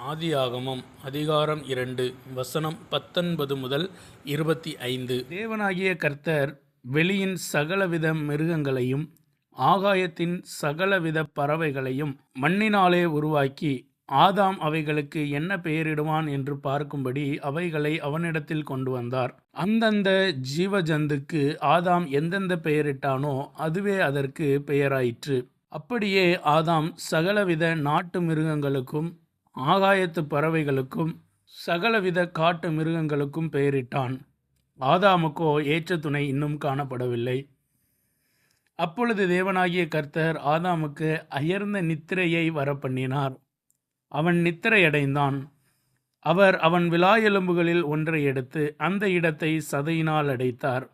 ஆதியாகமம் அதிகாரம் 2 வசனம் 19 முதல் 25. தேவனாகிய கர்த்தர் வெளியின் சகலவித மிருகங்களையும் ஆகாயத்தின் சகலவித பறவைகளையும் மண்ணினாலே உருவாக்கி ஆதாம் அவைகளுக்கு என்ன பெயரிடுவான் என்று பார்க்கும்படி அவைகளை அவனிடத்தில் கொண்டு வந்தார். அந்தந்த ஜீவஜந்துக்கு ஆதாம் எந்தெந்த பெயரிட்டானோ அதுவே அதற்கு பெயராயிற்று. அப்படியே ஆதாம் சகலவித நாட்டு மிருகங்களுக்கும் ஆகாயத்து பறவைகளுக்கும் சகலவித காட்டு மிருகங்களுக்கும் பெயரிட்டான். ஆதாமுக்கோ ஏற்ற துணை இன்னும் காணப்படவில்லை. அப்பொழுது தேவனாகிய கர்த்தர் ஆதாமுக்கு அயர்ந்த நித்திரையை வரப்பண்ணினார். அவன் நித்திரையடைந்தான். அவர் அவன் விலா எலும்புகளில் ஒன்றை எடுத்து அந்த இடத்தை சதையினால் அடைத்தார்.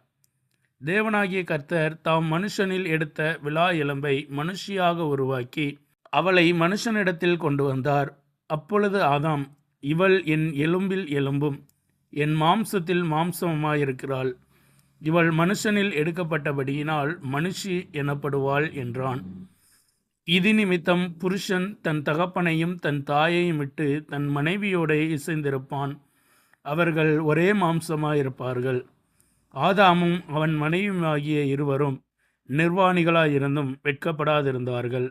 தேவனாகிய கர்த்தர் தாம் மனுஷனில் எடுத்த விலா எலும்பை மனுஷியாக உருவாக்கி அவளை மனுஷனிடத்தில் கொண்டு வந்தார். அப்பொழுது ஆதாம், இவள் என் எலும்பில் எலும்பும் என் மாம்சத்தில் மாம்சமாயிருக்கிறாள். இவள் மனுஷனில் எடுக்கப்பட்டபடியினால் மனுஷி எனப்படுவாள் என்றான். இது நிமித்தம் புருஷன் தன் தகப்பனையும் தன் தாயையும் விட்டு தன் மனைவியோடு இசைந்திருப்பான். அவர்கள் ஒரே மாம்சமாயிருப்பார்கள். ஆதாமும் அவன் மனைவியுமாகிய இருவரும் நிர்வாணிகளாயிருந்தும் வெட்கப்படாதிருந்தார்கள்.